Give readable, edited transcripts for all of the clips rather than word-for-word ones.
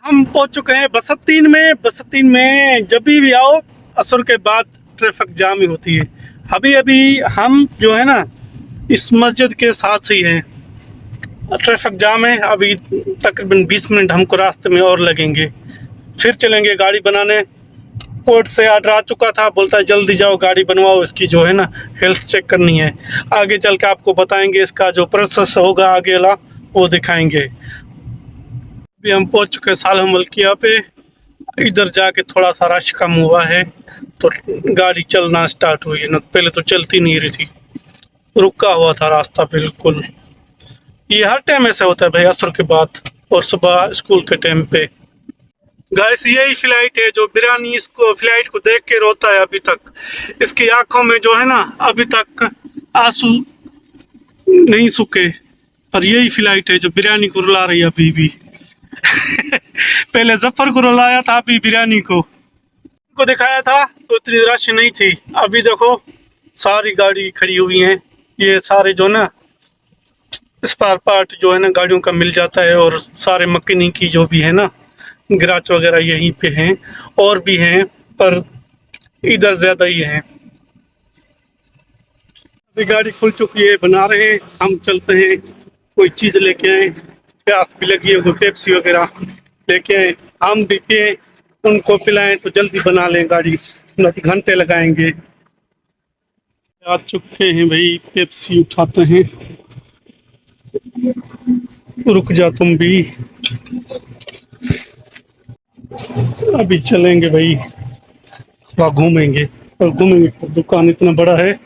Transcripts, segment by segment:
हम पहुंच चुके हैं बसतीन में। बसतीन में जब भी आओ असर के बाद ट्रैफिक जाम ही होती है। अभी अभी हम जो है ना इस मस्जिद के साथ ही हैं। ट्रैफिक जाम है, अभी तकरीबन 20 मिनट हमको रास्ते में और लगेंगे, फिर चलेंगे गाड़ी बनाने। कोर्ट से ऑर्डर आ चुका था, बोलता है जल्दी जाओ गाड़ी बनवाओ, इसकी जो है ना हेल्थ चेक करनी है। आगे चल के आपको बताएंगे, इसका जो प्रोसेस होगा आगे वाला वो दिखाएंगे। अभी हम पहुंच चुके हैं सालह मलकिया पे। इधर जाके थोड़ा सा रश कम हुआ है तो गाड़ी चलना स्टार्ट हुई है, ना पहले तो चलती नहीं रही थी, रुका हुआ था रास्ता बिल्कुल। ये हर टाइम ऐसा होता है भाई, असर के बाद और सुबह स्कूल के टाइम पे। गाइस यही फ्लाइट है जो बिरानी इसको फ्लाइट को देख के रोता है अभी तक। इसकी आंखों में जो है ना अभी तक आंसू नहीं सूखे, पर यही फ्लाइट है जो बिरानी को रुला रही है अभी भी। पहले जफर को रुलाया था, अभी बिरानी को दिखाया था तो इतनी रश नहीं थी। अभी देखो सारी गाड़ी खड़ी हुई हैं, ये सारे जो ना स्पेयर पार्ट जो है ना गाड़ियों का मिल जाता है, और सारे मैकेनिक की जो भी है ना गैराज वगैरह यहीं पे हैं, और भी हैं पर इधर ज्यादा ही हैं। अभी गाड़ी खुल चुकी है, बना रहे हैं, हम चलते हैं कोई चीज लेके आए। प्यास भी लगी है, कोई पेप्सी वगैरह लेके आए, हम भी पिए, उनको पिलाएं तो जल्दी बना लें गाड़ी, घंटे लगाएंगे। आ चुके हैं भाई, पेप्सी उठाते हैं। रुक जा तुम भी, अभी चलेंगे भाई, थोड़ा घूमेंगे। और घूमेंगे तो दुकान इतना बड़ा है,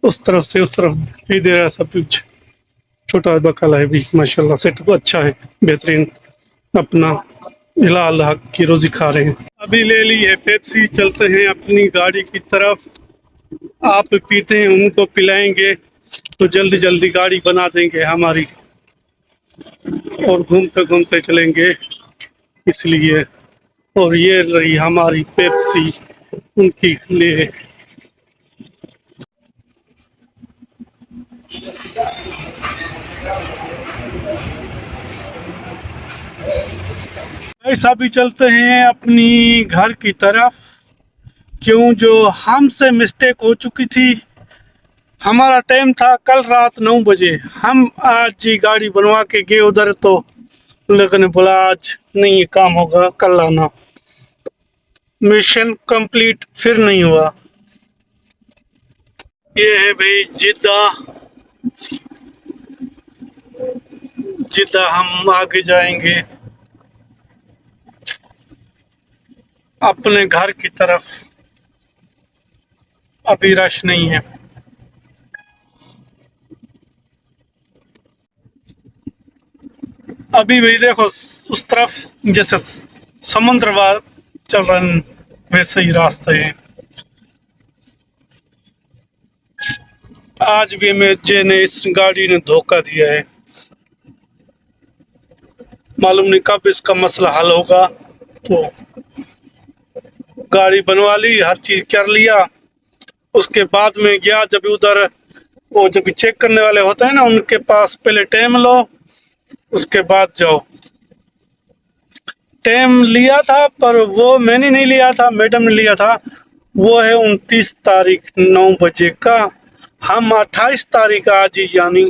उस तरफ से उस तरफ भी दे रहा है सब कुछ। छोटा बकाला है भी, माशाल्लाह सेटअप अच्छा है, बेहतरीन। अपना हिलाल हक की रोजी खा रहे हैं। अभी ले ली है पेप्सी, चलते हैं अपनी गाड़ी की तरफ। आप पीते हैं उनको पिलाएंगे तो जल्दी जल्दी गाड़ी बना देंगे हमारी, और घूमते घूमते चलेंगे इसलिए। और ये रही हमारी पेप्सी उनकी लिए। ऐसा भी चलते हैं अपनी घर की तरफ। क्यों, जो हमसे मिस्टेक हो चुकी थी, हमारा टाइम था कल रात 9 बजे, हम आज ही गाड़ी बनवा के गए उधर, तो उन लोगों ने बोला आज नहीं ये काम होगा, कल आना। मिशन कंप्लीट फिर नहीं हुआ। ये है भाई जिद्दा। जिद्दा हम आगे जाएंगे अपने घर की तरफ। अभी रश नहीं है। अभी भी देखो उस तरफ जैसे समुद्र वार चल रहा है, वैसे ही रास्ते हैं। आज भी मुझे ने इस गाड़ी ने धोखा दिया है, मालूम नहीं कब इसका मसला हल होगा। तो गाड़ी बनवा ली, हर चीज कर लिया, उसके बाद में गया जब उधर वो जब चेक करने वाले होते हैं ना उनके पास पहले टाइम लो, उसके बाद जाओ। टाइम लिया था पर वो मैंने नहीं लिया था, मैडम ने लिया था। वो है 29 तारीख 9 बजे का। हम 28 तारीख आज ही यानी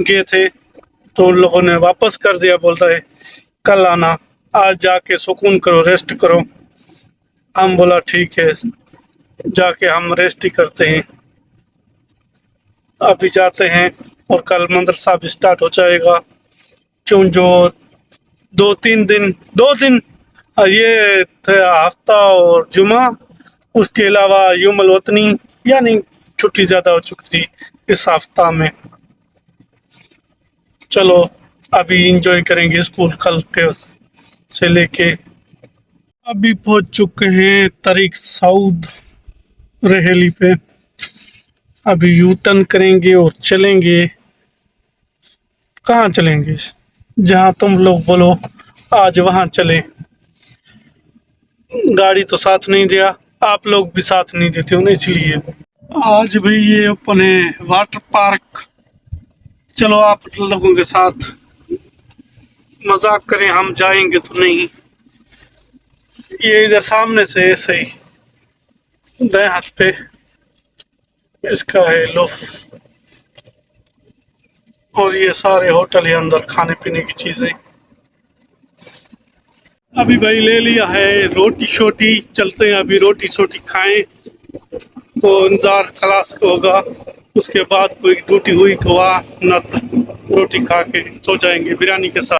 गए थे, तो उन लोगों ने वापस कर दिया, बोलता है कल आना, आज जाके सुकून करो, रेस्ट करो। हम बोला ठीक है, जाके हम रेस्ट ही करते हैं। अभी जाते हैं और कल मदरसा भी स्टार्ट हो जाएगा। क्यों, जो 2 दिन ये थे हफ्ता और जुमा, उसके अलावा युमल वतनी यानी छुट्टी ज्यादा हो चुकी थी इस हफ्ता में। चलो अभी इंजॉय करेंगे स्कूल कल के से लेके। अभी पहुंच चुके हैं तरीक सऊद रहेली पे। अभी यू टर्न करेंगे और चलेंगे। कहाँ चलेंगे, जहाँ तुम लोग बोलो आज वहाँ चलें। गाड़ी तो साथ नहीं दिया, आप लोग भी साथ नहीं देते हो ना, इसलिए। आज भी ये अपने वाटर पार्क, चलो आप लोगों के साथ मजाक करें हम जाएंगे तो नहीं, ये इधर सामने से ऐसे ही दाएं हाथ पे इसका है लो। और ये सारे होटल है अंदर खाने पीने की चीजें। अभी भाई ले लिया है रोटी शोटी, चलते हैं अभी रोटी शोटी खाएं तो इंतजार खलास होगा। उसके बाद कोई ड्यूटी हुई तो वहाँ न रोटी खा के सो जाएंगे बिरयानी के साथ।